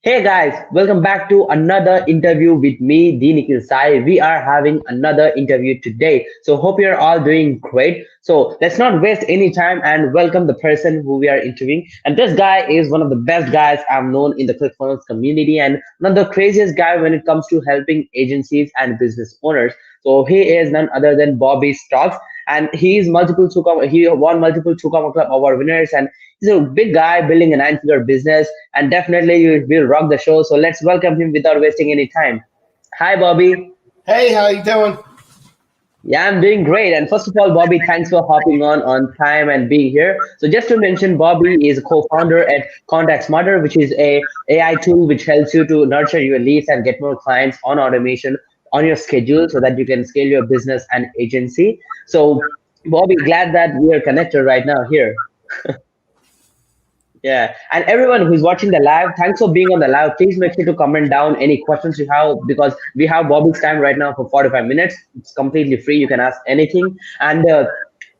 Hey guys, welcome back to another interview with me, the Nikhil Sai. We are having another interview today. So hope you're all doing great. So let's not waste any time and welcome the person who we are interviewing. And this guy is one of the best guys I've known in the ClickFunnels community and one of the craziest guy when it comes to helping agencies and business owners. So he is none other than Bobby Stocks. And he won multiple Chukama Club award winners, and he's a big guy building a nine-figure business, and definitely you will rock the show. So let's welcome him without wasting any time. Hi, Bobby. Hey, how you doing? Yeah, I'm doing great. And first of all, Bobby, thanks for hopping on time and being here. So just to mention, Bobby is a co-founder at Contact Smarter, which is a AI tool which helps you to nurture your leads and get more clients on automation on your schedule so that you can scale your business and agency. So Bobby, glad that we are connected right now here. Yeah, and everyone who's watching the live, thanks for being on the live. Please make sure to comment down any questions you have because we have Bobby's time right now for 45 minutes. It's completely free. You can ask anything. And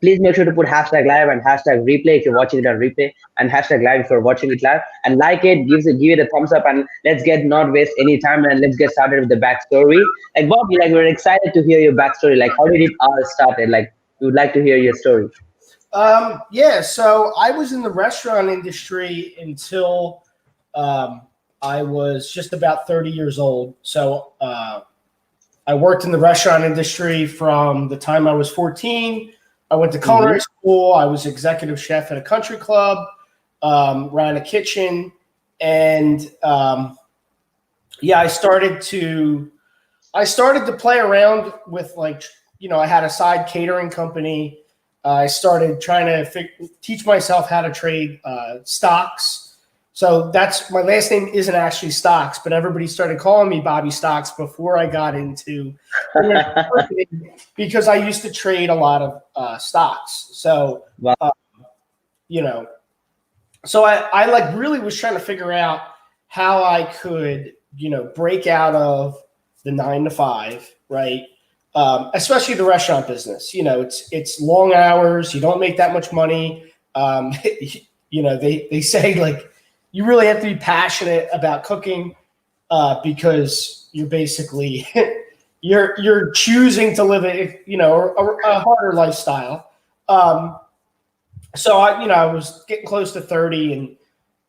please make sure to put hashtag live and hashtag replay if you're watching it on replay and hashtag live if you're watching it live. And like it, give it a thumbs up and let's get not waste any time and let's get started with the backstory. Like Bobby, like we're excited to hear your backstory. Like how did it all started? Like we would like to hear your story. Yeah, so I was in the restaurant industry until I was just about 30 years old. So I worked in the restaurant industry from the time I was 14. I went to culinary school. I was executive chef at a country club, ran a kitchen, and yeah, I started to play around with I had a side catering company. I started trying to teach myself how to trade stocks. So that's my last name isn't actually Stocks, but everybody started calling me Bobby Stocks before I got into because I used to trade a lot of stocks. So, Wow. So I like really was trying to figure out how I could, break out of the 9 to 5, right? Especially the restaurant business, it's long hours. You don't make that much money. They say like you really have to be passionate about cooking because you're basically you're choosing to live a harder lifestyle. So I was getting close to 30 and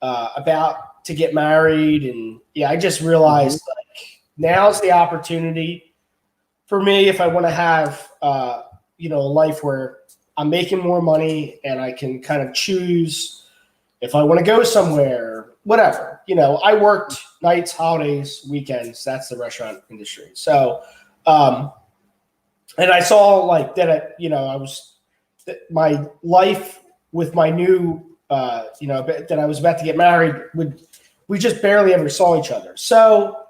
about to get married, and yeah, I just realized like now's the opportunity for me, if I want to have, a life where I'm making more money and I can kind of choose if I want to go somewhere, whatever. I worked nights, holidays, weekends. That's the restaurant industry. So, and I saw like that, my life with my new, that I was about to get married we just barely ever saw each other. So,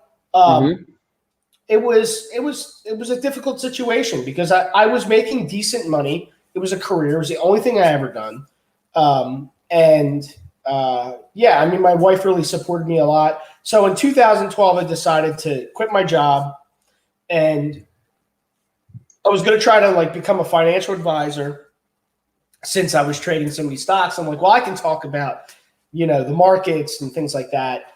It was a difficult situation because I was making decent money. It was a career. It was the only thing I ever done. My wife really supported me a lot. So in 2012, I decided to quit my job, and I was going to try to become a financial advisor since I was trading so many stocks. I'm like, well, I can talk about, the markets and things like that.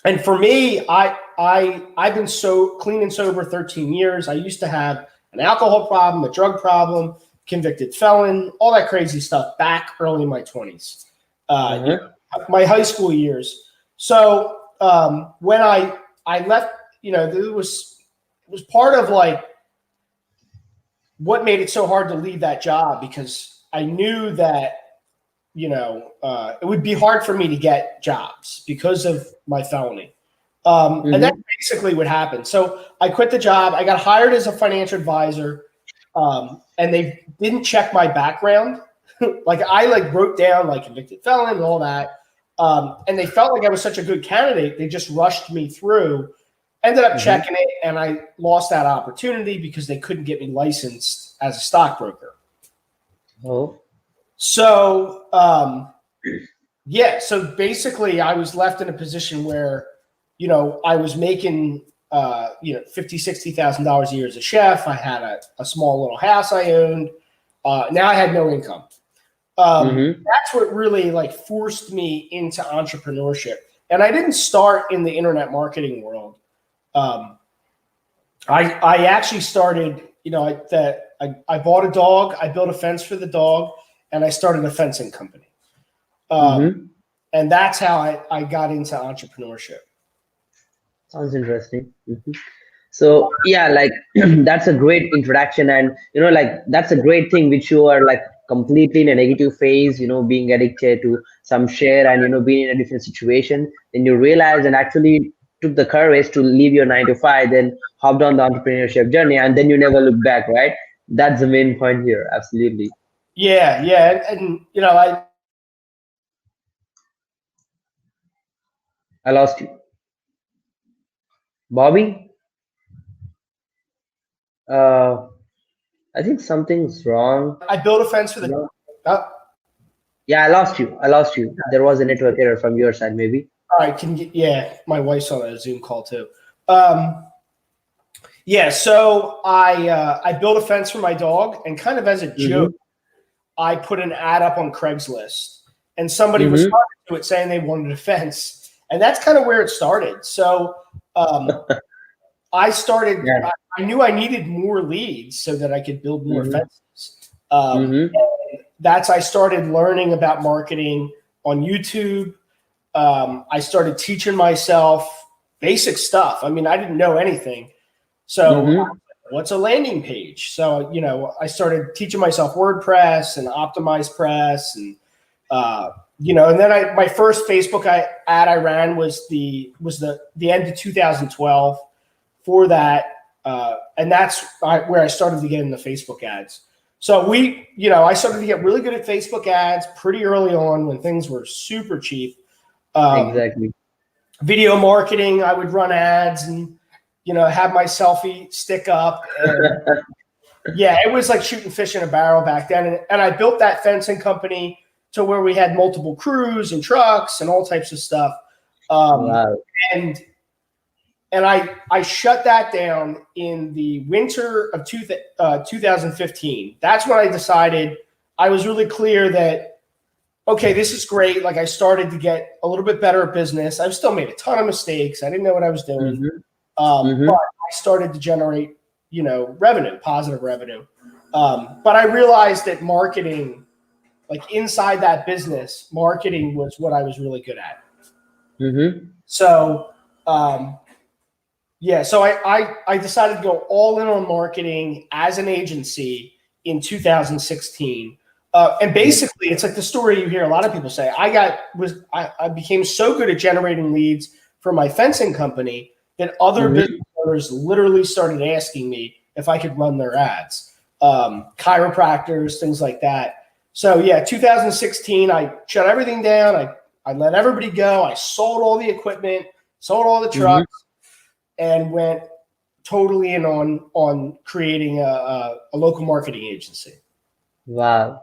And for me, I've been so clean and sober 13 years. I used to have an alcohol problem, a drug problem, convicted felon, all that crazy stuff back early in my 20s, my high school years. So when I left, it was part of what made it so hard to leave that job, because I knew that it would be hard for me to get jobs because of my felony. And that's basically what happened. So I quit the job. I got hired as a financial advisor, and they didn't check my background. I wrote down convicted felon and all that. And they felt like I was such a good candidate. They just rushed me through, ended up checking it, and I lost that opportunity because they couldn't get me licensed as a stockbroker. Oh. So, so basically I was left in a position where, I was making, $50,000-$60,000 a year as a chef. I had a small little house I owned. Now I had no income. That's what really forced me into entrepreneurship. And I didn't start in the internet marketing world. I actually started, I bought a dog, I built a fence for the dog, and I started a fencing company. And that's how I got into entrepreneurship. Sounds interesting. So yeah, like that's a great introduction, and like that's a great thing which you are like completely in a negative phase, being addicted to some share and being in a different situation. Then you realize and actually took the courage to leave your 9 to 5, then hopped on the entrepreneurship journey, and then you never look back, right? That's the main point here. Absolutely. Yeah, and I lost you, Bobby. Uh, I think something's wrong. I built a fence for the. No. Oh, Yeah, I lost you. I lost you. There was a network error from your side, maybe. all right, yeah, my wife's on a Zoom call too. Yeah, so I built a fence for my dog, and kind of as a joke, I put an ad up on Craigslist, and somebody responded to it saying they wanted a fence, and that's kind of where it started. So I started. Yeah. I knew I needed more leads so that I could build more fences. And I started learning about marketing on YouTube. I started teaching myself basic stuff. I mean, I didn't know anything. So what's a landing page? So, I started teaching myself WordPress and Optimize Press and, and then my first Facebook ad I ran was the end of 2012 for that. And that's where I started to get into Facebook ads. So I started to get really good at Facebook ads pretty early on when things were super cheap. Exactly. Video marketing, I would run ads and, have my selfie stick up. And, yeah, it was like shooting fish in a barrel back then. And I built that fencing company to where we had multiple crews and trucks and all types of stuff. Wow. And I shut that down in the winter of 2015. That's when I decided I was really clear that, okay, this is great. Like I started to get a little bit better at business. I've still made a ton of mistakes. I didn't know what I was doing. But I started to generate, revenue, positive revenue. But I realized that marketing, like inside that business, marketing was what I was really good at. So, so I decided to go all in on marketing as an agency in 2016. And basically, it's like the story you hear a lot of people say. I became so good at generating leads for my fencing company that other business owners literally started asking me if I could run their ads, chiropractors, things like that. So yeah, 2016, I shut everything down. I let everybody go. I sold all the equipment, sold all the trucks, and went totally in on creating a local marketing agency. Wow.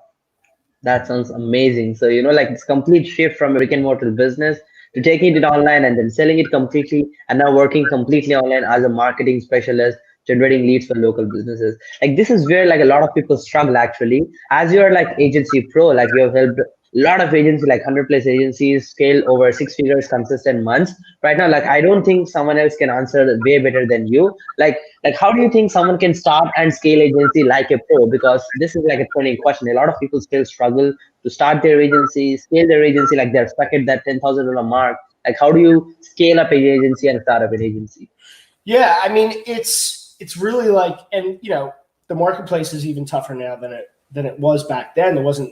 That sounds amazing. So, like this complete shift from a brick and mortar business to taking it online and then selling it completely and now working completely online as a marketing specialist, generating leads for local businesses. Like this is where like a lot of people struggle actually. As you're like agency pro, like you have helped a lot of agencies, like 100 plus agencies scale over 6 figures consistent months. Right now, like I don't think someone else can answer way better than you. Like how do you think someone can start and scale agency like a pro? Because this is like a trending question. A lot of people still struggle to start their agency, scale their agency, like they're stuck at that $10,000 mark. Like how do you scale up an agency and start up an agency? Yeah, I mean it's really like, and the marketplace is even tougher now than it was back then. There wasn't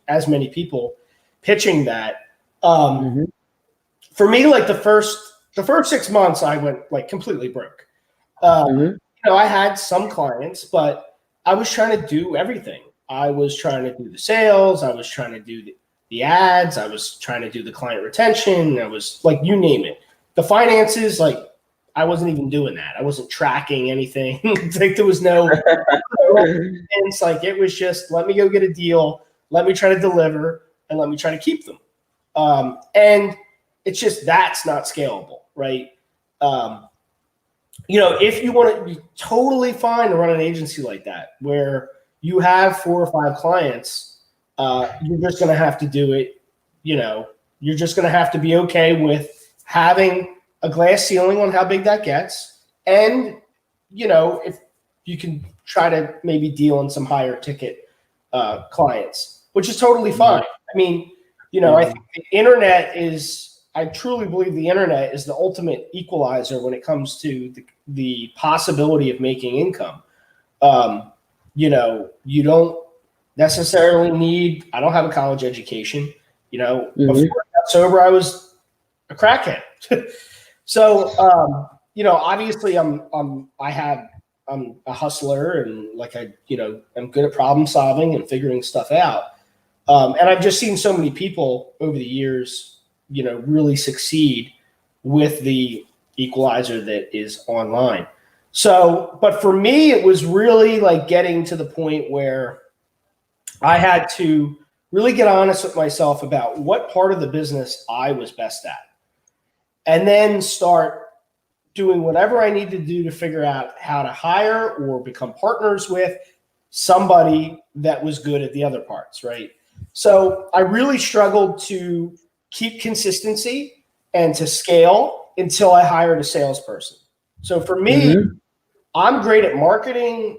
as many people pitching that. For me, like the first 6 months, I went like completely broke. I had some clients, but I was trying to do everything. I was trying to do the sales. I was trying to do the ads. I was trying to do the client retention. I was like, you name it. The finances, like I wasn't even doing that. I wasn't tracking anything. Like there was no, it's like, it was just, let me go get a deal. Let me try to deliver and let me try to keep them. And it's just, that's not scalable, right? If you want to be totally fine to run an agency like that, where you have 4 or 5 clients, you're just going to have to do it. You're just going to have to be okay with having a glass ceiling on how big that gets. And, if you can try to maybe deal on some higher ticket clients, which is totally fine. I mean, I think the internet I truly believe the internet is the ultimate equalizer when it comes to the possibility of making income. You don't necessarily need, I don't have a college education, before I got sober, I was a crackhead. So, obviously I'm a hustler and I'm good at problem solving and figuring stuff out. And I've just seen so many people over the years, really succeed with the equalizer that is online. So, but for me, it was really like getting to the point where I had to really get honest with myself about what part of the business I was best at, and then start doing whatever I need to do to figure out how to hire or become partners with somebody that was good at the other parts, right? So I really struggled to keep consistency and to scale until I hired a salesperson. So for me, I'm great at marketing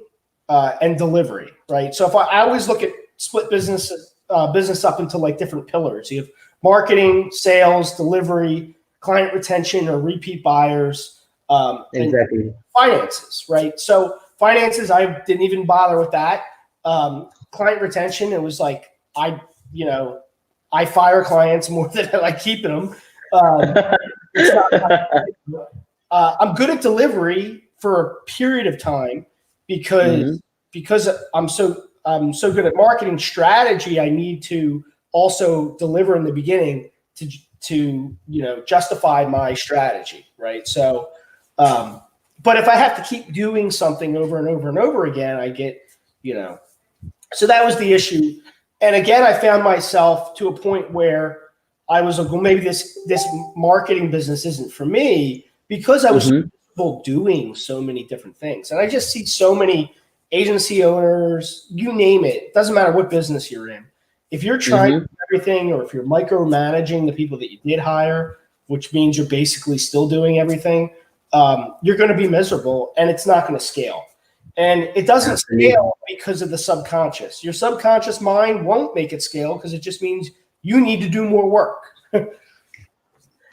and delivery, right? So if I always look at split business up into like different pillars. You have marketing, sales, delivery, client retention or repeat buyers, Exactly. and finances, right? So finances, I didn't even bother with that. Client retention, it was like I fire clients more than I like keeping them. I'm good at delivery for a period of time because I'm so good at marketing strategy. I need to also deliver in the beginning to justify my strategy, right? So, but if I have to keep doing something over and over and over again, I get so that was the issue. And again, I found myself to a point where I was like, well, maybe this marketing business isn't for me because I was doing so many different things. And I just see so many agency owners, you name it. Doesn't matter what business you're in. If you're trying to do everything, or if you're micromanaging the people that you did hire, which means you're basically still doing everything, you're going to be miserable and it's not going to scale. And it doesn't scale because of the subconscious. Your subconscious mind won't make it scale because it just means you need to do more work.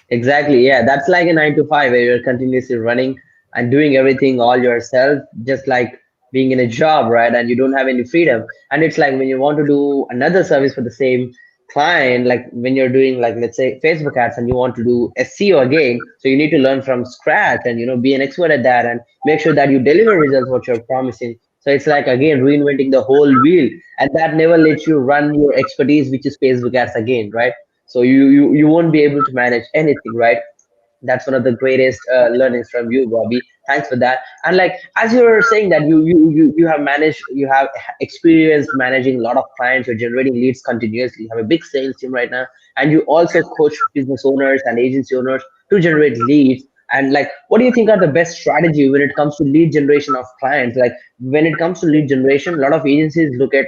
Exactly. Yeah. That's like a 9 to 5 where you're continuously running and doing everything all yourself, just like being in a job, right? And you don't have any freedom. And it's like when you want to do another service for the same client, like when you're doing like, let's say Facebook ads and you want to do SEO again. So you need to learn from scratch and, be an expert at that and make sure that you deliver results, what you're promising. So it's like, again, reinventing the whole wheel, and that never lets you run your expertise, which is Facebook ads again, right? So you won't be able to manage anything, right? That's one of the greatest learnings from you, Bobby. Thanks for that. And like as you were saying that you have experience managing a lot of clients, you're generating leads continuously, you have a big sales team right now, and you also coach business owners and agency owners to generate leads. And like, what do you think are the best strategy when it comes to lead generation of clients? Like when it comes to lead generation, a lot of agencies look at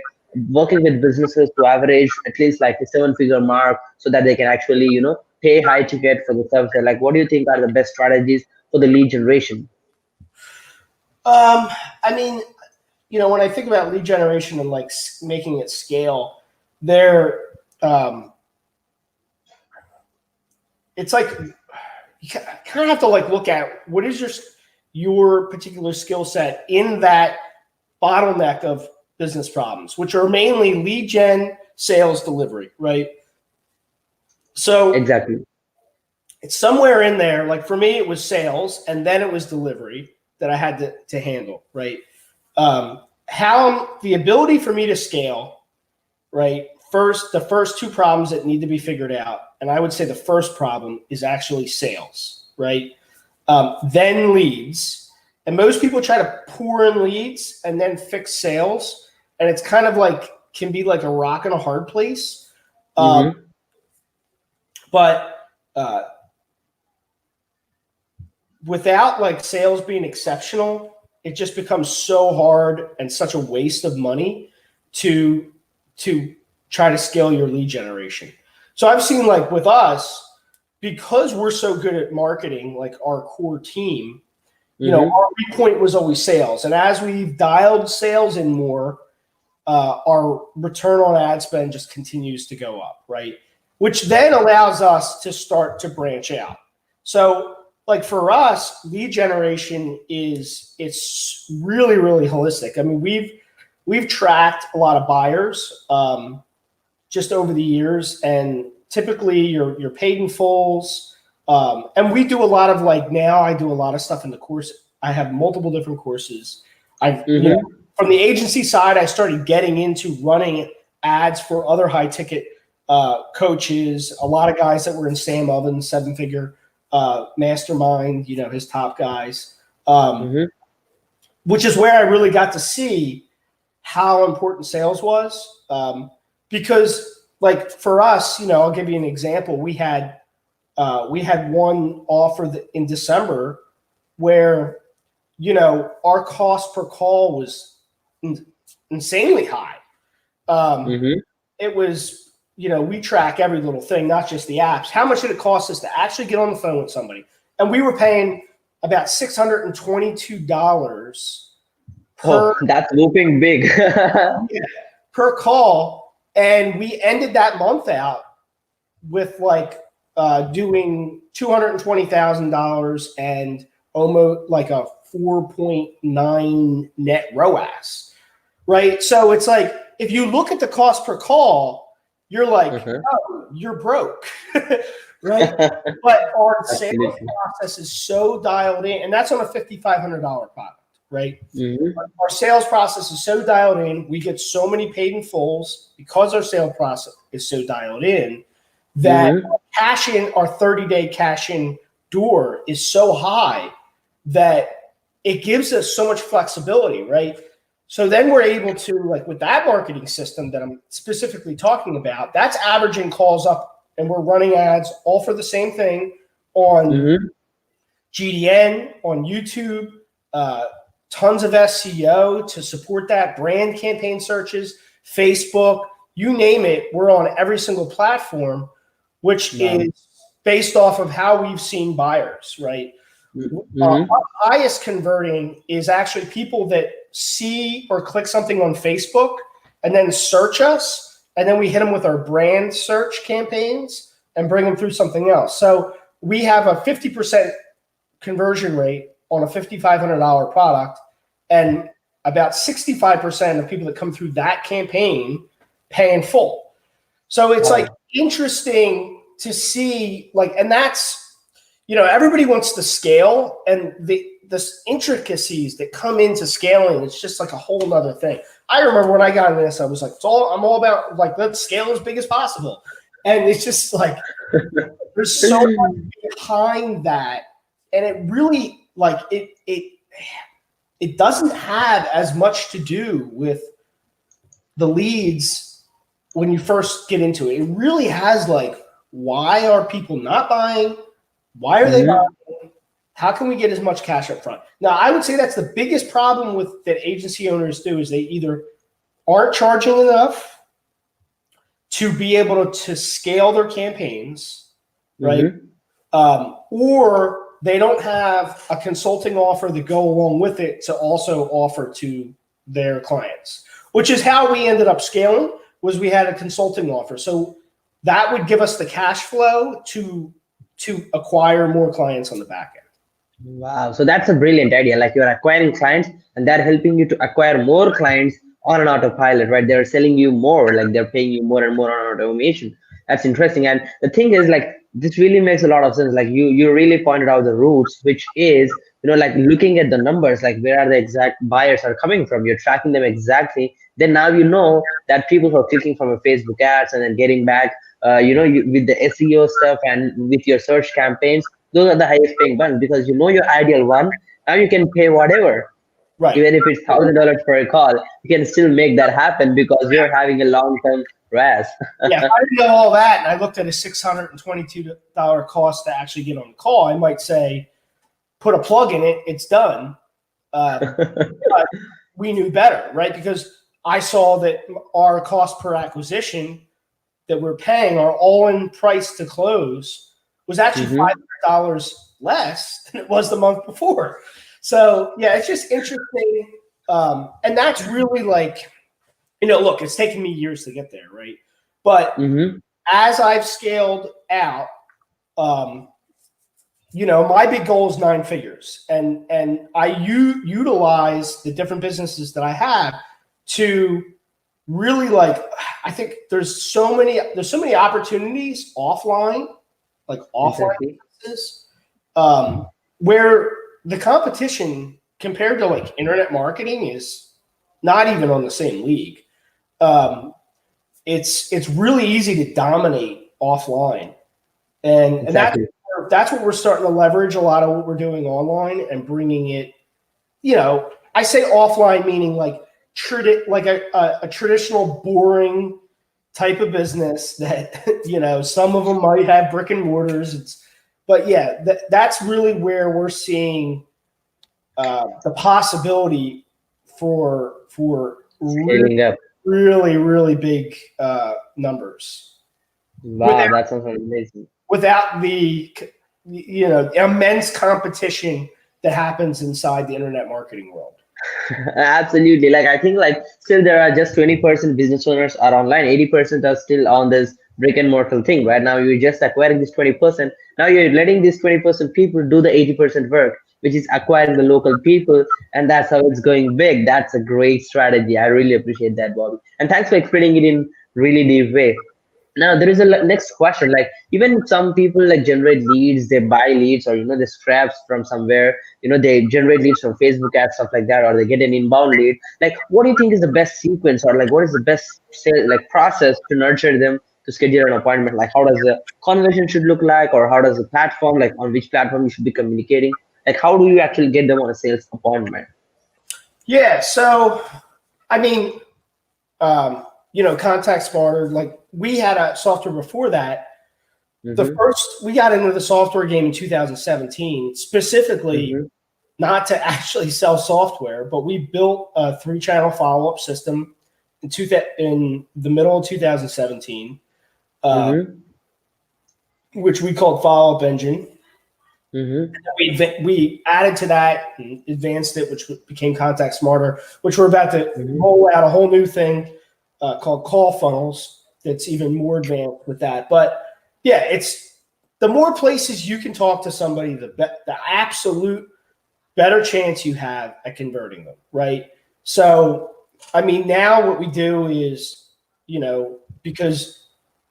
working with businesses to average at least like a 7-figure mark so that they can actually, pay high ticket for the service. Like, what do you think are the best strategies for the lead generation? I mean, when I think about lead generation and like making it scale, there, it's like you kind of have to like look at what is your particular skill set in that bottleneck of business problems, which are mainly lead gen, sales, delivery, right? So Exactly. it's somewhere in there. Like for me, it was sales and then it was delivery that I had to handle, right? How the ability for me to scale, right? The first two problems that need to be figured out. And I would say the first problem is actually sales, right? Then leads. And most people try to pour in leads and then fix sales. And it's kind of like, can be like a rock and a hard place. But without like sales being exceptional, it just becomes so hard and such a waste of money to try to scale your lead generation. So I've seen like with us, because we're so good at marketing, like our core team, you know, our weak point was always sales. And as we've dialed sales in more, our return on ad spend just continues to go up, right? Which then allows us to start to branch out. So like for us, lead generation it's really, really holistic. I mean, we've tracked a lot of buyers just over the years, and typically you're paid in fulls. And we do a lot of now I do a lot of stuff in the course. I have multiple different courses. You know, from the agency side, I started getting into running ads for other high ticket coaches, a lot of guys that were in Sam Ovens' 7-figure mastermind, you know, his top guys, which is where I really got to see how important sales was. Because like for us, you know, I'll give you an example. We had one offer in December where, you know, our cost per call was insanely high. It was, you know, we track every little thing, not just the apps. How much did it cost us to actually get on the phone with somebody? And we were paying about $622 per, that's whooping big. per call. And we ended that month out with doing $220,000 and almost like a 4.9 net ROAS, right? So it's like, if you look at the cost per call, you're like, oh, you're broke, right? But our sales process is so dialed in, and that's on a $5,500 product, right? Our sales process is so dialed in. We get so many paid in fulls because our sales process is so dialed in that cash in, our 30-day cash in door is so high that it gives us so much flexibility, right? So then we're able to, like with that marketing system that I'm specifically talking about, that's averaging calls up, and we're running ads all for the same thing on GDN, on YouTube, tons of SEO to support that, brand campaign searches, Facebook, you name it. We're on every single platform, which is based off of how we've seen buyers, right? Our highest converting is actually people that see or click something on Facebook and then search us, and then we hit them with our brand search campaigns and bring them through something else. So we have a 50% conversion rate on a $5,500 product, and about 65% of people that come through that campaign pay in full. So it's like interesting to see, like, and that's, you know, everybody wants to scale, and the intricacies that come into scaling, it's just like a whole nother thing. I remember when I got into this, I was like, I'm all about like, let's scale as big as possible. And it's just like, there's so much behind that. And it really, like, it doesn't have as much to do with the leads when you first get into it. It really has, like, why are people not buying? Why are they buying? How can we get as much cash up front? Now, I would say that's the biggest problem with that agency owners do, is they either aren't charging enough to be able to scale their campaigns, right? Or they don't have a consulting offer that go along with it to also offer to their clients, which is how we ended up scaling. Was we had a consulting offer. So that would give us the cash flow to acquire more clients on the back end. Wow. So that's a brilliant idea. Like, you're acquiring clients and they're helping you to acquire more clients on an autopilot, right? They're selling you more, like they're paying you more and more on automation. That's interesting. And the thing is, like, this really makes a lot of sense. Like, you really pointed out the roots, which is, you know, like looking at the numbers, like where are the exact buyers are coming from. You're tracking them exactly. Then now you know that people who are clicking from a Facebook ads and then getting back, with the SEO stuff and with your search campaigns, those are the highest paying ones, because you know your ideal one. Now you can pay whatever, Right? even if it's $1,000 per call, you can still make that happen because you're having a long-term RAS. Yeah, if I didn't know all that, and I looked at a $622 cost to actually get on the call, I might say, put a plug in it, it's done. But we knew better, right? Because I saw that our cost per acquisition that we're paying, our all-in price to close, was actually $500 less than it was the month before. So yeah, it's just interesting. And that's really like, look, it's taken me years to get there, right? But as I've scaled out, my big goal is 9 figures, and I utilize the different businesses that I have to really I think there's so many opportunities offline, businesses, where the competition compared to like internet marketing is not even on the same league. It's really easy to dominate offline, and that's what we're starting to leverage a lot of what we're doing online and bringing it. I say offline meaning like a traditional boring type of business that some of them might have brick and mortars. But yeah, that's really where we're seeing the possibility for scaling up. really big numbers. Wow, that sounds amazing. Without the immense competition that happens inside the internet marketing world. Absolutely. Like I think like still there are just 20% business owners are online, 80% are still on this brick and mortar thing. Right now you're just acquiring this 20%. Now you're letting these 20% people do the 80% work, which is acquiring the local people, and that's how it's going big. That's a great strategy. I really appreciate that, Bobby. And thanks for explaining it in really deep way. Now there is a next question. Like even some people like generate leads, they buy leads, or they scraps from somewhere. They generate leads from Facebook ads, stuff like that, or they get an inbound lead. Like, what do you think is the best sequence, or like what is the best process to nurture them to schedule an appointment? Like, how does the conversation should look like, or how does the platform, like on which platform you should be communicating? Like, how do you actually get them on a sales appointment? Yeah. So, I mean, Contact Smarter, like we had a software before that. We got into the software game in 2017, specifically not to actually sell software, but we built a 3-channel follow-up system in the middle of 2017, which we called Follow-Up Engine. We added to that and advanced it, which became Contact Smarter, which we're about to roll out a whole new thing called Call Funnels that's even more advanced with that. But yeah, it's the more places you can talk to somebody, the absolute better chance you have at converting them, right? So, I mean, now what we do is, because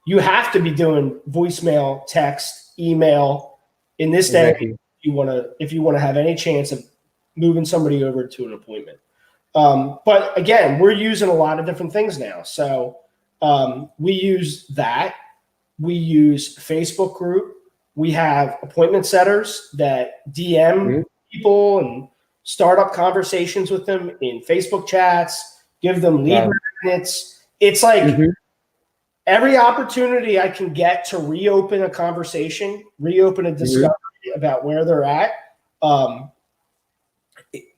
you have to be doing voicemail, text, email in this day, if you want to have any chance of moving somebody over to an appointment. But again, we're using a lot of different things now. So we use that. We use Facebook group. We have appointment setters that DM people and start up conversations with them in Facebook chats, give them lead magnets. It's like every opportunity I can get to reopen a conversation, reopen a discussion about where they're at.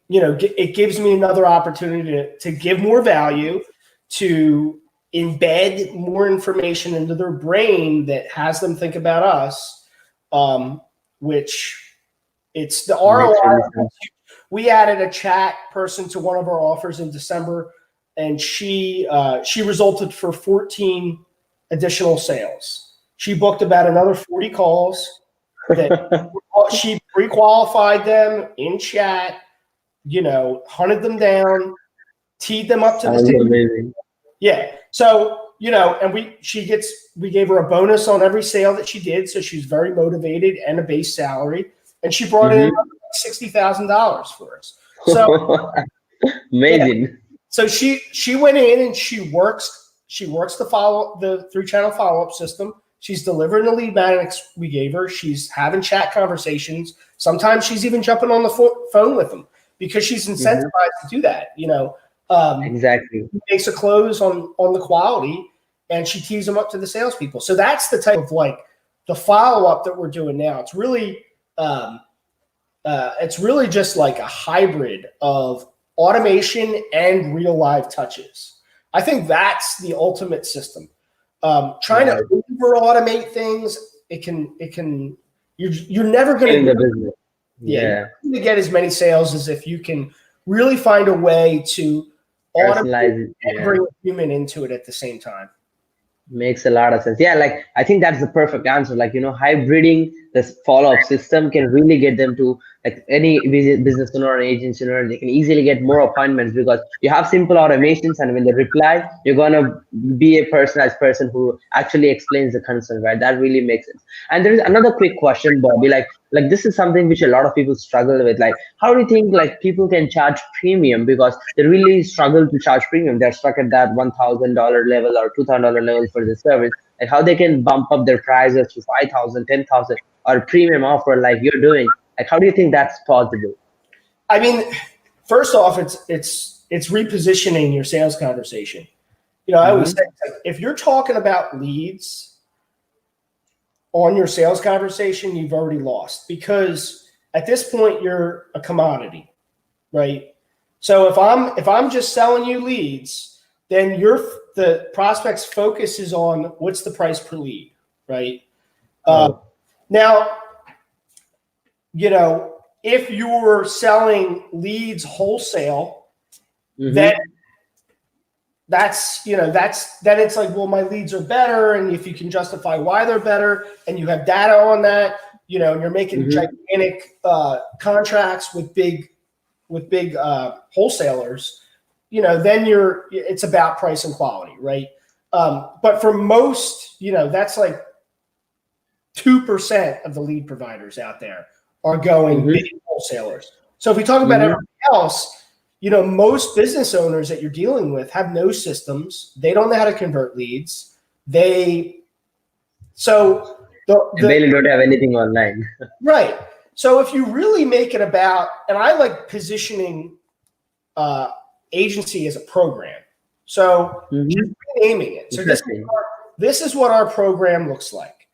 It gives me another opportunity to give more value, to embed more information into their brain that has them think about us, which it's the ROI. We added a chat person to one of our offers in December, and she resulted for 14 additional sales. She booked about another 40 calls. That she pre-qualified them in chat, hunted them down, teed them up to the amazing. Yeah. So, and we gave her a bonus on every sale that she did. So she's very motivated and a base salary. And she brought in $60,000 for us. So amazing. Yeah. So she went in and she works the 3-channel follow-up system. She's delivering the lead magnets we gave her. She's having chat conversations. Sometimes she's even jumping on the phone with them because she's incentivized to do that. Exactly. She makes a close on the quality, and she tees them up to the salespeople. So that's the type of the follow-up that we're doing now. It's really just like a hybrid of automation and real live touches. I think that's the ultimate system. Trying to over automate things, it can you're never going In to the business. yeah, Yeah. you're going to get as many sales as if you can really find a way to automate Personalize it. and Yeah. bring a human into it at the same time. Makes a lot of sense. Yeah, like I think that's the perfect answer. Like, hybriding this follow-up system can really get them to, like, any business owner or agency owner, they can easily get more appointments because you have simple automations, and when they reply, you're gonna be a personalized person who actually explains the concern, right? That really makes sense. And there is another quick question, Bobby. Like this is something which a lot of people struggle with. Like, how do you think like people can charge premium, because they really struggle to charge premium? They're stuck at that $1,000 level or $2,000 level for the service. Like, how they can bump up their prices to 5,000, 10,000, or premium offer like you're doing? Like, how do you think that's possible? I mean, first off, it's repositioning your sales conversation. I always Mm-hmm. say, like, if you're talking about leads on your sales conversation, you've already lost, because at this point you're a commodity, right? So if I'm just selling you leads, then the prospect's focus is on what's the price per lead, right? Oh. Now, if you're selling leads wholesale, Mm-hmm. then then it's like, well, my leads are better, and if you can justify why they're better, and you have data on that, and you're making gigantic contracts with big wholesalers, then it's about price and quality, right? But for most, that's like 2% of the lead providers out there are going Mm-hmm. big wholesalers. So if we talk about everything else, most business owners that you're dealing with have no systems. They don't know how to convert leads. And really don't have anything online. Right. So if you really make it about, and I like positioning agency as a program. So just naming it. So this is what our program looks like.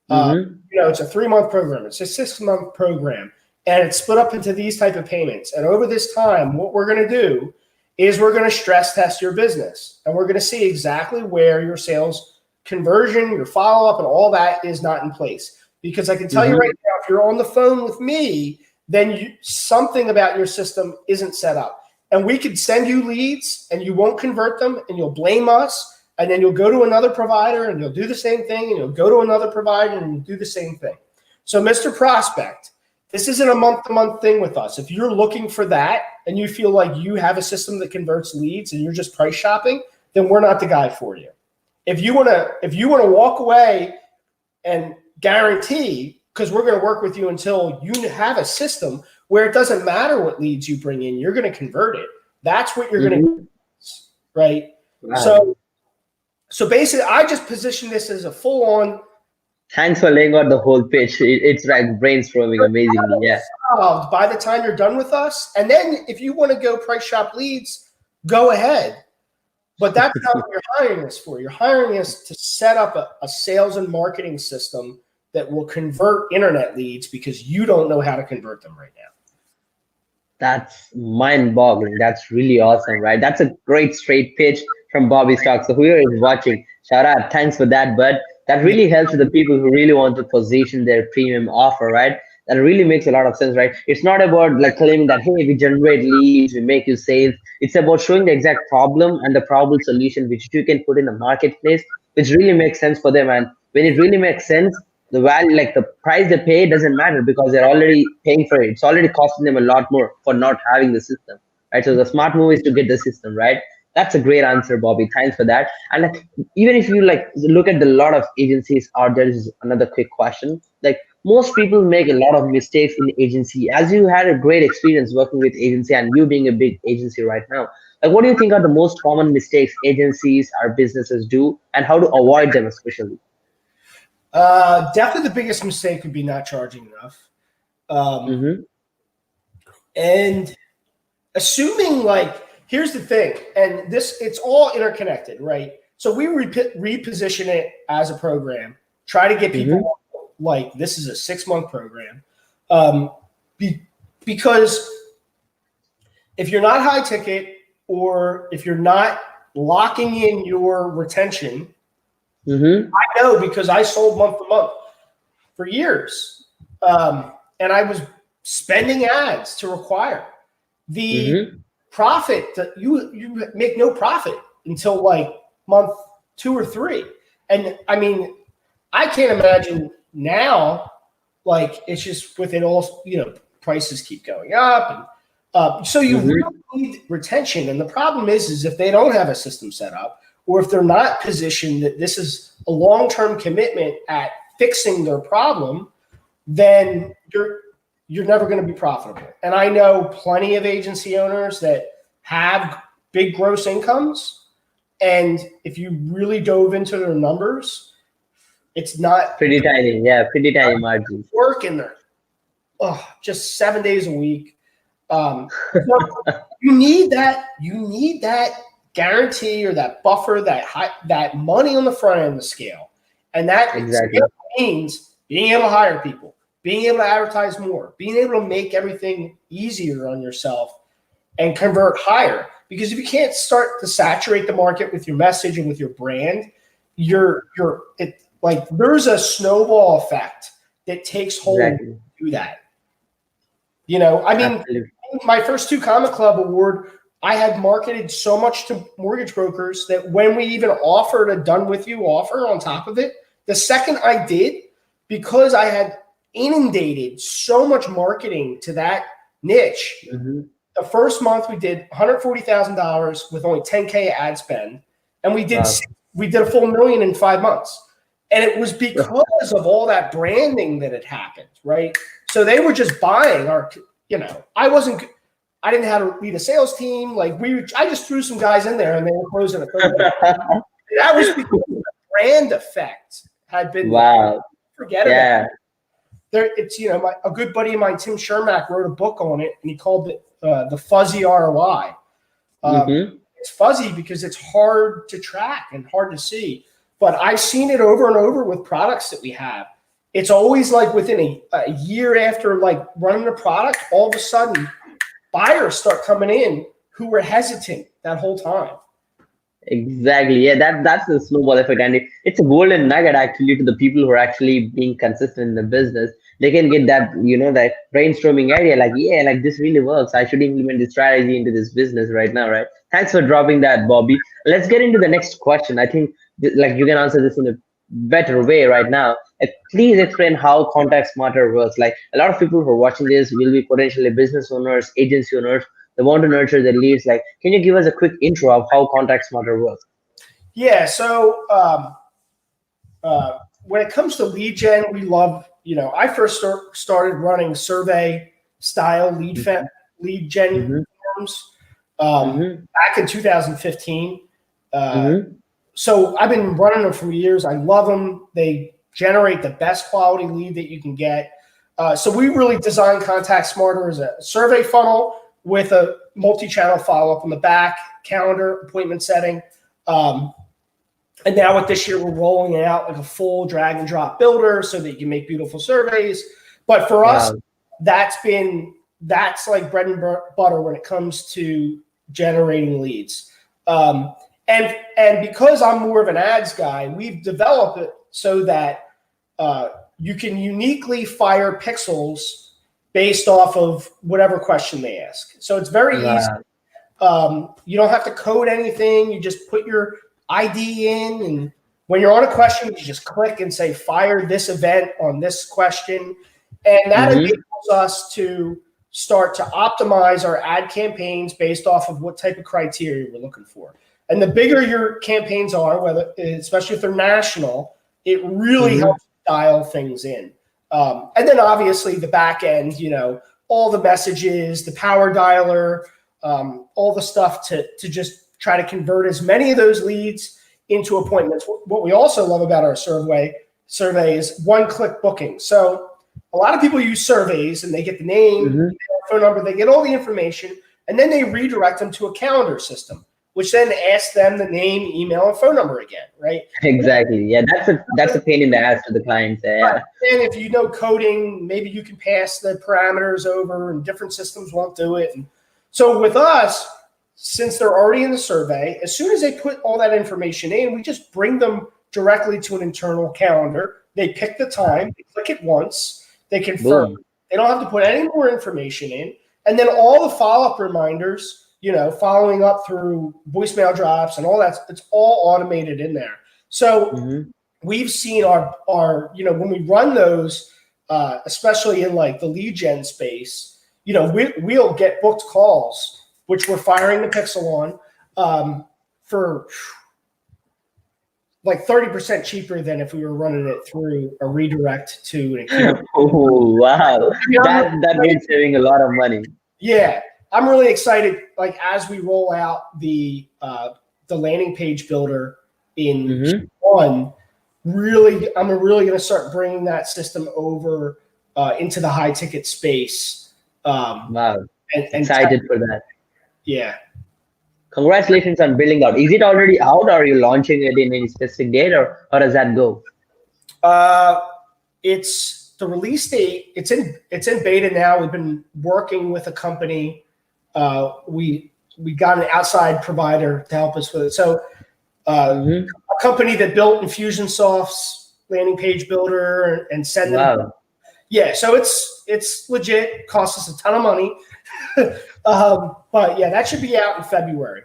It's a 3-month program. It's a 6-month program. And it's split up into these type of payments. And over this time, what we're going to do is we're going to stress test your business. And we're going to see exactly where your sales conversion, your follow-up, and all that is not in place. Because I can tell you right now, if you're on the phone with me, then something about your system isn't set up. And we could send you leads, and you won't convert them, and you'll blame us. And then you'll go to another provider, and you'll do the same thing. And you'll go to another provider, and you'll do the same thing. So, Mr. Prospect, this isn't a month-to-month thing with us. If you're looking for that and you feel like you have a system that converts leads and you're just price shopping, then we're not the guy for you. If you want to walk away and guarantee, because we're going to work with you until you have a system where it doesn't matter what leads you bring in, you're going to convert it. That's what you're going to do, right? Wow. So basically, I just position this as a full-on. Thanks for laying out the whole pitch. It's like brainstorming amazingly. Yeah. By the time you're done with us, and then if you want to go price shop leads, go ahead. But that's not what you're hiring us for. You're hiring us to set up a sales and marketing system that will convert internet leads, because you don't know how to convert them right now. That's mind-boggling. That's really awesome, right? That's a great straight pitch from Bobby Stock. So whoever is watching, shout out. Thanks for that, bud. That really helps the people who really want to position their premium offer, right? That really makes a lot of sense, right? It's not about like claiming that, hey, we generate leads, we make you sales. It's about showing the exact problem and the probable solution which you can put in the marketplace, which really makes sense for them. And when it really makes sense, the value, like the price they pay, doesn't matter because they're already paying for it. It's already costing them a lot more for not having the system, right? So the smart move is to get the system, right? That's a great answer, Bobby. Thanks for that. And like, even if you like look at the lot of agencies out there, is another quick question. Like, most people make a lot of mistakes in agency. As you had a great experience working with agency and you being a big agency right now, like, what do you think are the most common mistakes agencies or businesses do, and how to avoid them, especially? Definitely the biggest mistake would be not charging enough. And assuming, like, here's the thing, and it's all interconnected, right? So we reposition it as a program, try to get people like, this is a 6-month program. Because if you're not high ticket, or if you're not locking in your retention, I know, because I sold month to month for years. And I was spending ads to acquire. The profit that you make no profit until like month 2 or 3. And I mean, I can't imagine now, like it's just with it all, prices keep going up. And so you really need retention. And the problem is if they don't have a system set up, or if they're not positioned that this is a long-term commitment at fixing their problem, then you're never going to be profitable. And I know plenty of agency owners that have big gross incomes, and if you really dove into their numbers, it's not pretty tiny. Yeah, pretty tiny margins. Work in there, just 7 days a week. So you need that guarantee or that buffer, that money on the front end of the scale, and that means being able to hire people, being able to advertise more, being able to make everything easier on yourself and convert higher. Because if you can't start to saturate the market with your message and with your brand, there's a snowball effect that takes hold to do that. I mean, absolutely. My first 2 Comma Club award, I had marketed so much to mortgage brokers that when we even offered a done with you offer on top of it, the second I did, because I had inundated so much marketing to that niche, the first month we did $140,000 with only 10K ad spend, and we did a full $1 million in 5 months. And it was because of all that branding that had happened, right? So they were just buying our, I didn't have to lead a sales team. I just threw some guys in there and they were closing a 30. That was because the brand effect had been. Wow. Forget it. It's a good buddy of mine, Tim Shermack, wrote a book on it, and he called it the fuzzy ROI. It's fuzzy because it's hard to track and hard to see. But I've seen it over and over with products that we have. It's always like within a year after running the product, all of a sudden buyers start coming in who were hesitant that whole time. Exactly. Yeah, that's the snowball effect. And it's a golden nugget actually to the people who are actually being consistent in the business. They can get that, that brainstorming idea, this really works. I should implement this strategy into this business right now, right? Thanks for dropping that, Bobby. Let's get into the next question. I think you can answer this in a better way right now. Please explain how Contact Smarter works. A lot of people who are watching this will be potentially business owners, agency owners. They want to nurture their leads. Can you give us a quick intro of how Contact Smarter works? Yeah. So when it comes to lead gen, we love, I first started running survey style lead gen forms back in 2015. So I've been running them for years. I love them. They generate the best quality lead that you can get. So we really designed Contact Smarter as a survey funnel with a multi-channel follow-up on the back, calendar, appointment setting. And now with this year, we're rolling it out like a full drag and drop builder so that you can make beautiful surveys. But for us, that's like bread and butter when it comes to generating leads. And because I'm more of an ads guy, we've developed it so that you can uniquely fire pixels based off of whatever question they ask. So it's very easy. You don't have to code anything. You just put your ID in, and when you're on a question, you just click and say, fire this event on this question. And that enables us to start to optimize our ad campaigns based off of what type of criteria we're looking for. And the bigger your campaigns are, especially if they're national, it really helps dial things in. And then obviously the back end, all the messages, the power dialer, all the stuff to just try to convert as many of those leads into appointments. What we also love about our survey is one-click booking. So a lot of people use surveys and they get the name, phone number, they get all the information, and then they redirect them to a calendar system, which then asks them the name, email, and phone number again, right? Exactly. Yeah, that's a pain in the ass to the clients. Yeah. And if you know coding, maybe you can pass the parameters over, and different systems won't do it. And so with us, since they're already in the survey, as soon as they put all that information in, we just bring them directly to an internal calendar. They pick the time, they click it once, They confirm. Boom. They don't have to put any more information in. And then all the follow-up reminders, following up through voicemail drops and all that, it's all automated in there. So we've seen our when we run those, especially in like the lead gen space, we'll get booked calls, which we're firing the pixel on for like 30% cheaper than if we were running it through a redirect to an account. Oh, wow. That means saving a lot of money. Yeah. I'm really excited, like as we roll out the landing page builder in Q1, I'm really going to start bringing that system over into the high ticket space. Wow. And excited for that. Yeah. Congratulations on building out. Is it already out, or are you launching it in any specific date, or how does that go? It's the release date. It's in beta now. We've been working with a company. We got an outside provider to help us with it. So a company that built Infusionsoft's landing page builder and send them. Wow. Yeah, so it's legit. It costs us a ton of money. But yeah, that should be out in February.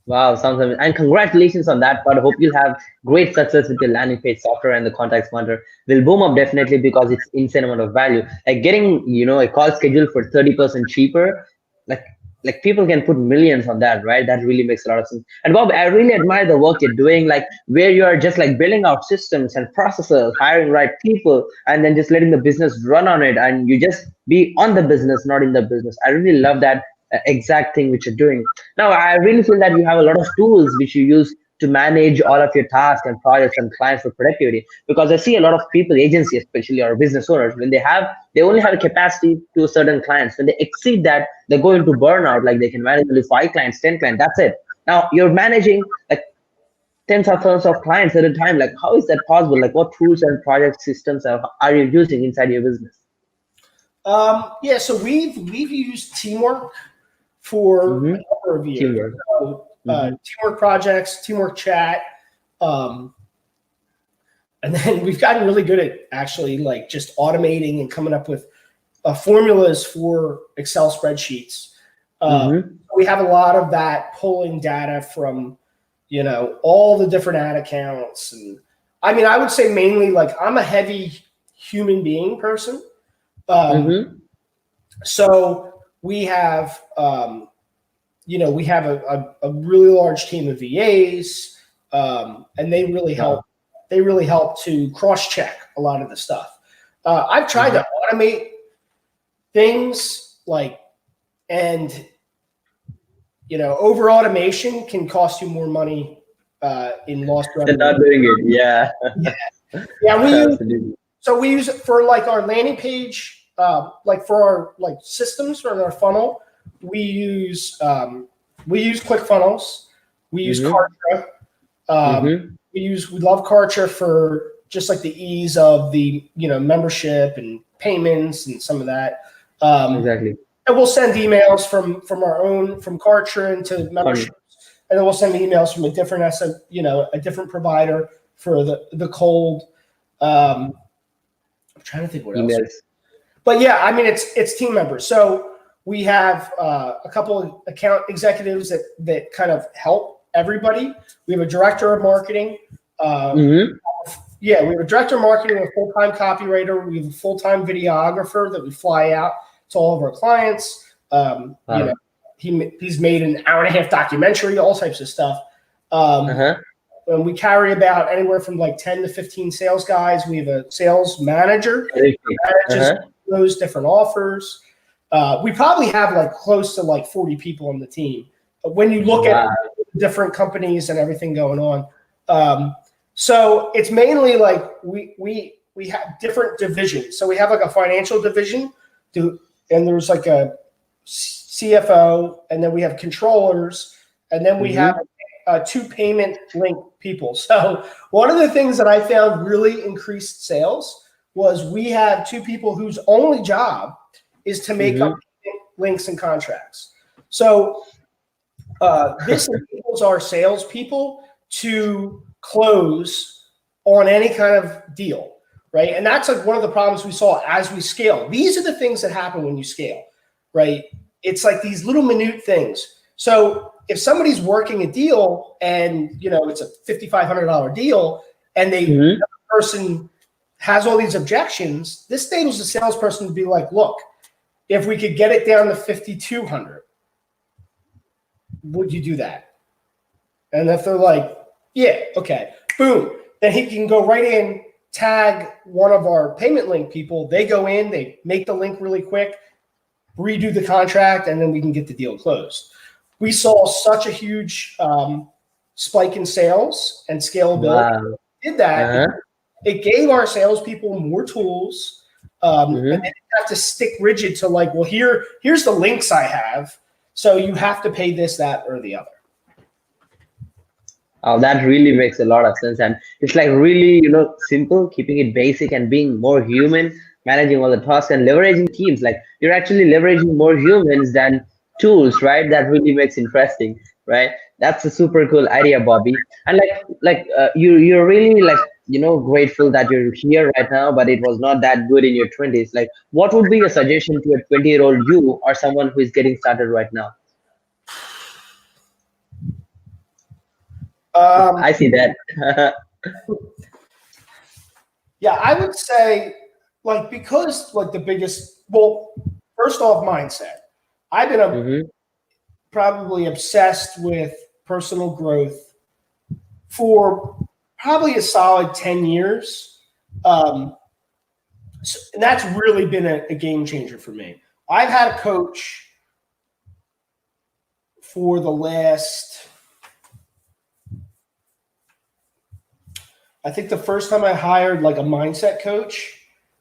Wow, sounds amazing. And congratulations on that part. I hope you'll have great success with your landing page software, and the contact center will boom up definitely because it's insane amount of value. Like getting, a call schedule for 30% cheaper, like people can put millions on that, right? That really makes a lot of sense. And Bob, I really admire the work you're doing, like where you are just like building out systems and processes, hiring right people, and then just letting the business run on it, and you just be on the business, not in the business. I really love that exact thing which you're doing. Now, I really feel that you have a lot of tools which you use to manage all of your tasks and projects and clients for productivity, because I see a lot of people, agency especially, or business owners, when they only have a capacity to certain clients. When they exceed that, they go into burnout. Like they can manage only 5 clients, 10 clients, that's it. Now you're managing like tens of thousands of clients at a time. Like how is that possible? Like what tools and project systems are you using inside your business? Yeah, so we've used Teamwork for a number of years. Teamwork. So, Teamwork projects, Teamwork chat, and then we've gotten really good at actually like just automating and coming up with formulas for Excel spreadsheets. We have a lot of that pulling data from all the different ad accounts, and I mean I would say mainly like I'm a heavy human being person. So we have, we have a really large team of VAs, and they really help. They really help to cross-check a lot of the stuff. I've tried to automate things and over automation can cost you more money in lost revenue. They're not doing it. Yeah. Yeah. We use it for like our landing page. Like for our like systems for our funnel, we use ClickFunnels, we use Kartra, we love Kartra for just like the ease of the membership and payments and some of that. Exactly. And we'll send emails from Kartra into memberships, and then we'll send emails from a different a different provider for the cold. I'm trying to think what else. Emails. But yeah, I mean, it's team members. So we have a couple of account executives that kind of help everybody. We have a director of marketing. Yeah, we have a director of marketing, a full-time copywriter. We have a full-time videographer that we fly out to all of our clients. He's made an hour-and-a-half documentary, all types of stuff. And we carry about anywhere from like 10 to 15 sales guys. We have a sales manager that manages those different offers. We probably have like close to like 40 people on the team. But when you look at different companies and everything going on, so it's mainly like we have different divisions. So we have like a financial division, and there's like a CFO, and then we have controllers, and then we have 2 payment link people. So one of the things that I found really increased sales was we have 2 people whose only job is to make up links and contracts. So this enables our salespeople to close on any kind of deal. right? And that's like one of the problems we saw as we scale. These are the things that happen when you scale, right? It's like these little minute things. So if somebody's working a deal and, you know, it's a $5,500 deal and the person has all these objections, this enables the salesperson to be like, look, if we could get it down to 5,200, would you do that? And if they're like, yeah, okay, boom, then he can go right in, tag one of our payment link people. They go in, they make the link really quick, redo the contract, and then we can get the deal closed. We saw such a huge spike in sales and scalability. Wow. Did that. It gave our salespeople more tools, and they didn't have to stick rigid to like, well, here's the links I have, so you have to pay this, that, or the other. Oh, that really makes a lot of sense, and it's like really, you know, simple, keeping it basic and being more human, managing all the tasks and leveraging teams. Like you're actually leveraging more humans than tools, right? That really makes interesting, right? That's a super cool idea, Bobby. And you're really like, you know, grateful that you're here right now, but it was not that good in your 20s. Like, what would be your suggestion to a 20-year-old you or someone who is getting started right now? I see that. Yeah, I would say, like, because like the biggest, well, first off, mindset. I've been probably obsessed with personal growth for probably a solid 10 years. And that's really been a game changer for me. I've had a coach for the last, I think the first time I hired like a mindset coach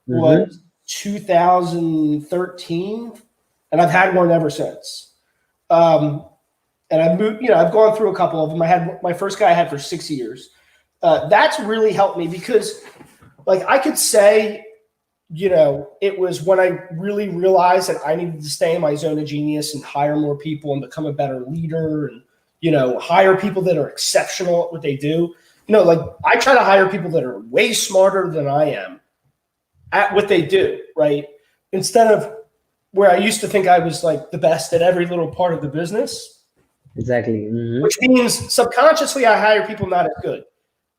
was 2013, and I've had one ever since. And I've moved, you know, I've gone through a couple of them. I had my first guy I had for 6 years. That's really helped me because, like, I could say, you know, it was when I really realized that I needed to stay in my zone of genius and hire more people and become a better leader and, you know, hire people that are exceptional at what they do. You know, like I try to hire people that are way smarter than I am at what they do, right? Instead of where I used to think I was like the best at every little part of the business. Exactly. Which means subconsciously I hire people not as good,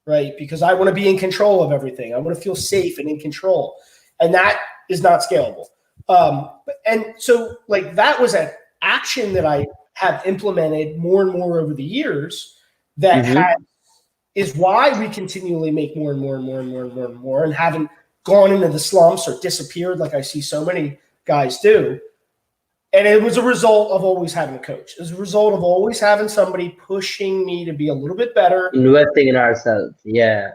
right? Because I want to be in control of everything. I want to feel safe and in control. And that is not scalable. And so like that was an action that I have implemented more and more over the years that is why we continually make more and more and more and more and more and more and haven't gone into the slumps or disappeared like I see so many guys do. And it was a result of always having a coach. It was a result of always having somebody pushing me to be a little bit better. Investing in ourselves. Yeah.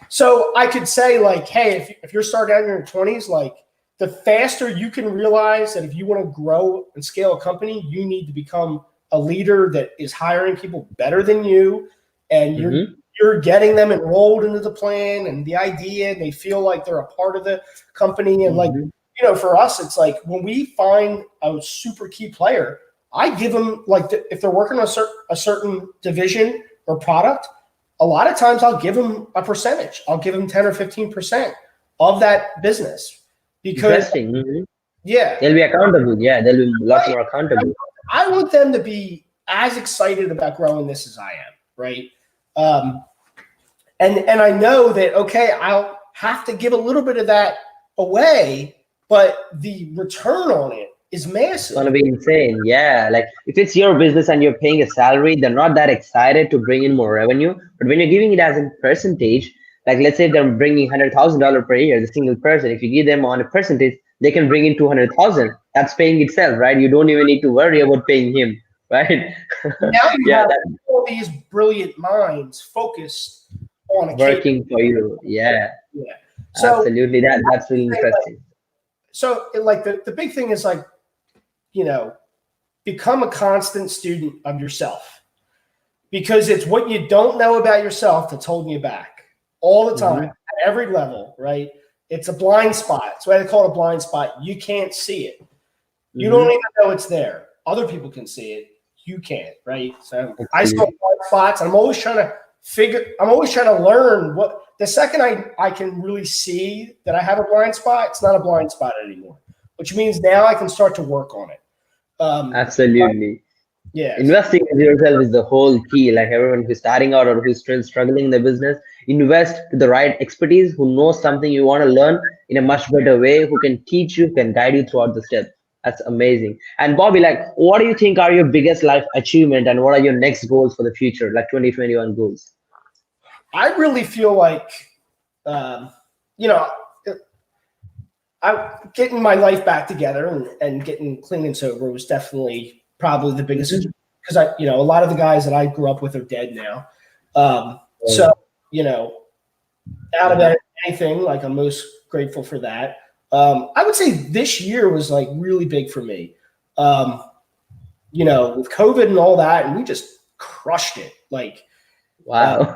So I could say like, hey, if you're starting out in your 20s, like the faster you can realize that if you want to grow and scale a company, you need to become a leader that is hiring people better than you. And you're getting them enrolled into the plan and the idea, and they feel like they're a part of the company. And like, you know, for us, it's like when we find a super key player, I give them like if they're working on a certain division or product, a lot of times I'll give them a percentage. I'll give them 10 or 15% of that business because yeah, they'll be accountable. Yeah, they'll be a lot more accountable. I want them to be as excited about growing this as I am, right? And I know that, okay, I'll have to give a little bit of that away, but the return on it is massive. It's going to be insane. Yeah. Like if it's your business and you're paying a salary, they're not that excited to bring in more revenue. But when you're giving it as a percentage, like let's say they're bringing $100,000 per year, the single person, if you give them on a percentage, they can bring in 200,000. That's paying itself, right? You don't even need to worry about paying him, right? Now you have all these brilliant minds focused on a working for you. Yeah. Yeah. So absolutely. That's really interesting. So like the big thing is like, you know, become a constant student of yourself, because it's what you don't know about yourself that's holding you back all the time at every level, right? It's a blind spot. That's why they call it a blind spot. You can't see it. You don't even know it's there. Other people can see it. You can't, right? So I still have blind spots. I'm always trying to learn what the second I can really see that I have a blind spot, it's not a blind spot anymore, which means now I can start to work on it. Absolutely. Yeah. Investing in yourself is the whole key. Like everyone who's starting out or who's still struggling in their business, invest to the right expertise who knows something you want to learn in a much better way, who can teach you, can guide you throughout the steps. That's amazing. And Bobby, like, what do you think are your biggest life achievement and what are your next goals for the future, like 2021 goals? I really feel like, you know, I'm getting my life back together and getting clean and sober was definitely probably the biggest, because a lot of the guys that I grew up with are dead now. So, out of anything, like I'm most grateful for that. I would say this year was like really big for me. With COVID and all that, and we just crushed it. Like, wow.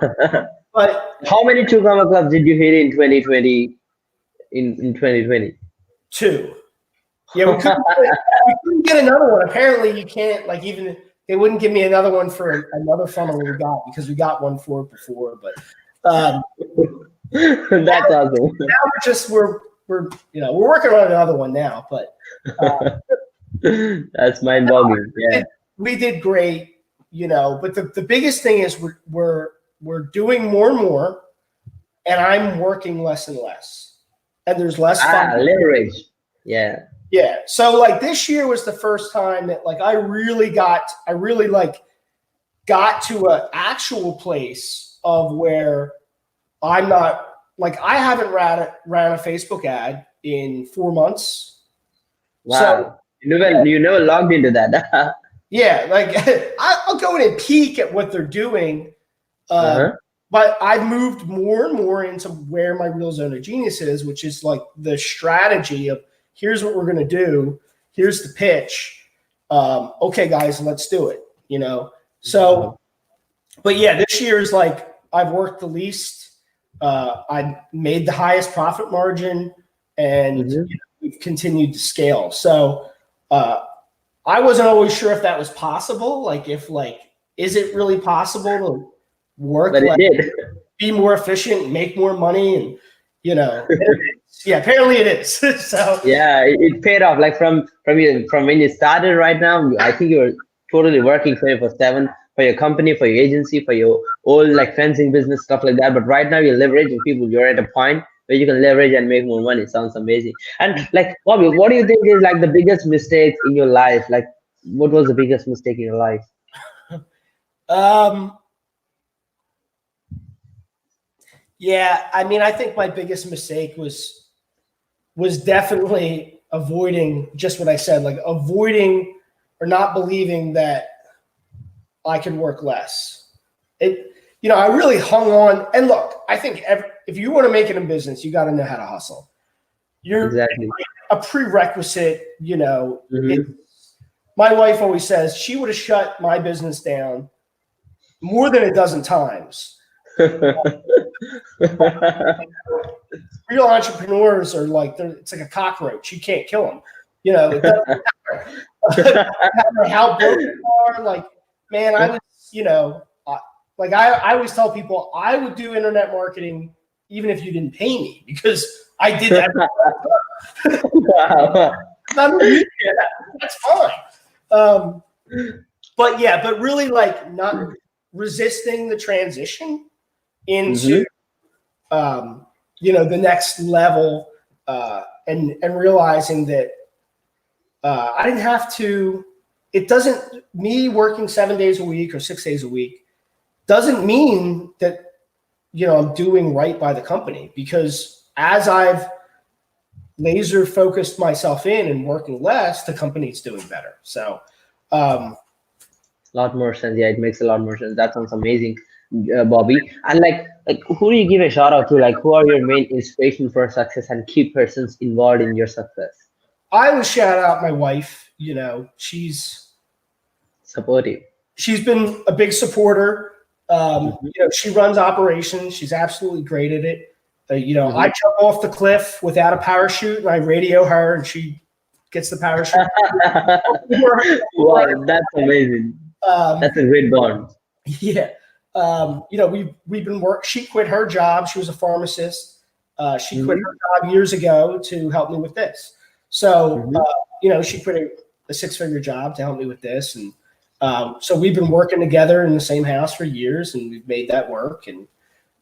But how many two-comma clubs did you hit in 2020? In 2020? 2. Yeah, we couldn't get another one. Apparently, you can't, like, even they wouldn't give me another one for another funnel we got because we got one for it before. But that's awesome. Now we're working on another one now. But that's mind-boggling. Yeah, we did great. But the biggest thing is we're doing more and more, and I'm working less and less, and there's less fun. Leverage. Yeah. Yeah. So like this year was the first time that like I really got to an actual place of where I'm not like, I haven't ran a Facebook ad in 4 months. Wow. So, you never logged into that. Yeah. Like I'll go in and peek at what they're doing. But I've moved more and more into where my real zone of genius is, which is like the strategy of, here's what we're going to do. Here's the pitch. Okay, guys, let's do it. So, but yeah, this year is like, I've worked the least. I made the highest profit margin, and we've continued to scale. So, I wasn't always sure if that was possible. Like, is it really possible to work? But it did. Be more efficient, make more money, and yeah, apparently it is. So yeah, it paid off. Like from when you started right now, I think you're totally working 24/7 for your company, for your agency, for your old like fencing business, stuff like that. But right now you're leveraging people. You're at a point where you can leverage and make more money. Sounds amazing. And like Bobby, what do you think is like the biggest mistake in your life? Like, what was the biggest mistake in your life? Yeah, I mean, I think my biggest mistake was definitely avoiding just what I said, like avoiding or not believing that I could work less. I really hung on. And look, I think if you want to make it in business, you got to know how to hustle. You're exactly a prerequisite. My wife always says she would have shut my business down more than a dozen times. Real entrepreneurs are like, it's like a cockroach. You can't kill them. It doesn't matter. No matter how broke you are. Like, man, I was, I always tell people I would do internet marketing even if you didn't pay me, because I did that. Wow. That's fine. But really, like, not resisting the transition into the next level, and realizing that I didn't have to. It doesn't, me working 7 days a week or 6 days a week doesn't mean that I'm doing right by the company, because as I've laser focused myself in and working less, the company's doing better. So a lot more sense. Yeah, it makes a lot more sense. That sounds amazing, Bobby. And like who do you give a shout out to? Like, who are your main inspiration for success and key persons involved in your success? I would shout out my wife. She's supportive. She's been a big supporter. She runs operations. She's absolutely great at it. I jump off the cliff without a parachute, and I radio her, and she gets the parachute. Wow, that's amazing. That's a great bond. Yeah. we've been She quit her job. She was a pharmacist. She quit Mm-hmm. her job years ago to help me with this. So, Mm-hmm. she quit a six-figure job to help me with this, and so we've been working together in the same house for years, and we've made that work. And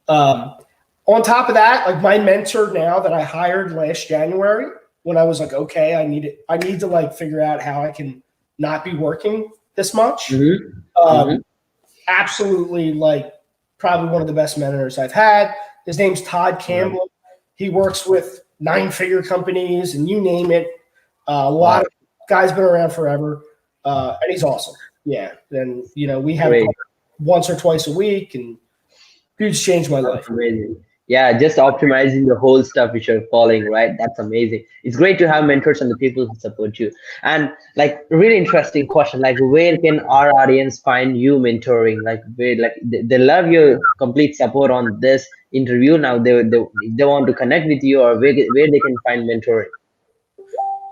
on top of that, like my mentor now that I hired last January, when I was like, okay, I need to like figure out how I can not be working this much. Mm-hmm. Mm-hmm. Absolutely, like probably one of the best mentors I've had. His name's Todd Campbell. He works with 9-figure companies and you name it. A lot of guys been around forever, and he's awesome. Yeah, and we have once or twice a week, and dude's changed my life. Amazing. Yeah, just optimizing the whole stuff which you're following, right? That's amazing. It's great to have mentors and the people who support you. And like really interesting question, like where can our audience find you mentoring? Like where like they love your complete support on this interview. Now they want to connect with you, or where they can find mentoring.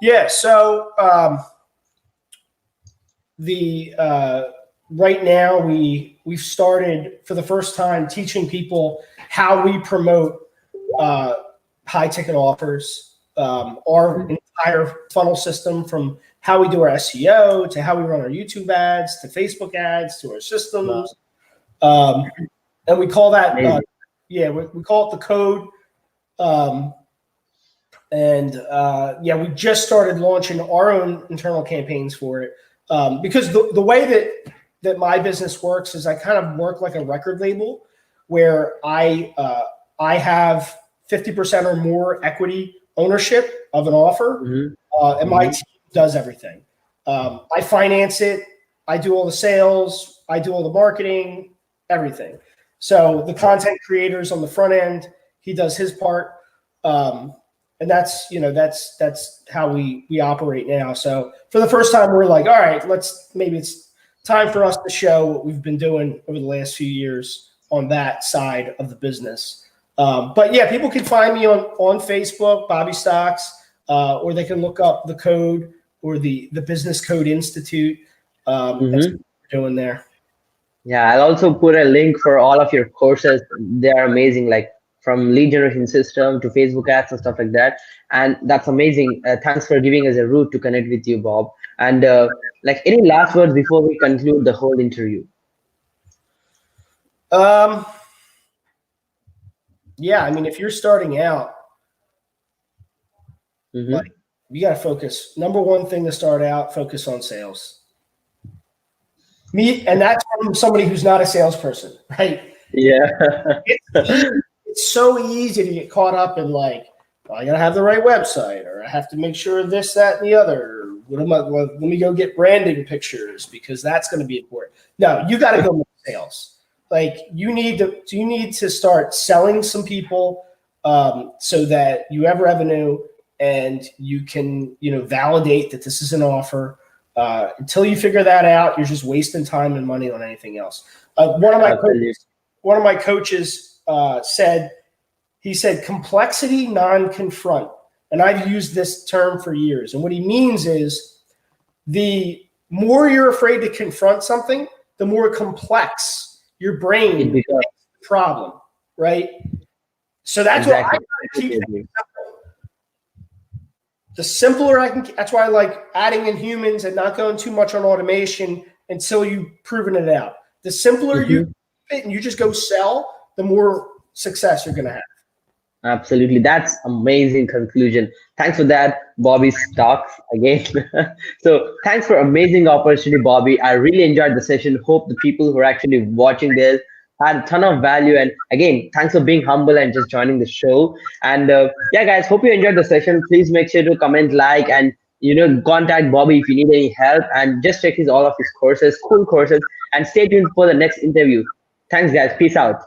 Yeah, so right now we've started for the first time teaching people how we promote high ticket offers. Our entire funnel system, from how we do our SEO to how we run our YouTube ads to Facebook ads to our systems, and we call that we call it the code. We just started launching our own internal campaigns for it, because the way that my business works is I kind of work like a record label, where I have 50% or more equity ownership of an offer, and my team does everything. I finance it, I do all the sales, I do all the marketing, everything. So the content creators on the front end, he does his part. And that's how we operate now. So for the first time, we're like, all right, maybe it's time for us to show what we've been doing over the last few years on that side of the business. But yeah, people can find me on Facebook, Bobby Stocks, or they can look up the code or the Business Code Institute. That's what we're doing there. Yeah, I'll also put a link for all of your courses. They are amazing, like from lead generation system to Facebook ads and stuff like that. And that's amazing. Thanks for giving us a route to connect with you, Bob. And like any last words before we conclude the whole interview? Yeah, I mean, if you're starting out, like, you got to focus. Number one thing to start out, focus on sales. And that's from somebody who's not a salesperson, right? Yeah. It's so easy to get caught up in like, well, I got to have the right website, or I have to make sure this, that, and the other. Let me go get branding pictures because that's going to be important. No, you got to go with sales. Like you need to start selling some people so that you have revenue and you can validate that this is an offer. Until you figure that out, you're just wasting time and money on anything else. One of my coaches said complexity, non-confront. And I've used this term for years. And what he means is the more you're afraid to confront something, the more complex your brain makes the problem, right? So that's what I try to keep things simple. The simpler I can, that's why I like adding in humans and not going too much on automation until you've proven it out. The simpler you keep it and you just go sell, the more success you're going to have. Absolutely. That's amazing conclusion. Thanks for that, Bobby Stocks again. So thanks for amazing opportunity, Bobby. I really enjoyed the session. Hope the people who are actually watching this had a ton of value. And again, thanks for being humble and just joining the show. And yeah, guys, hope you enjoyed the session. Please make sure to comment, like, and contact Bobby if you need any help. And just check all of his courses, cool courses, and stay tuned for the next interview. Thanks, guys. Peace out.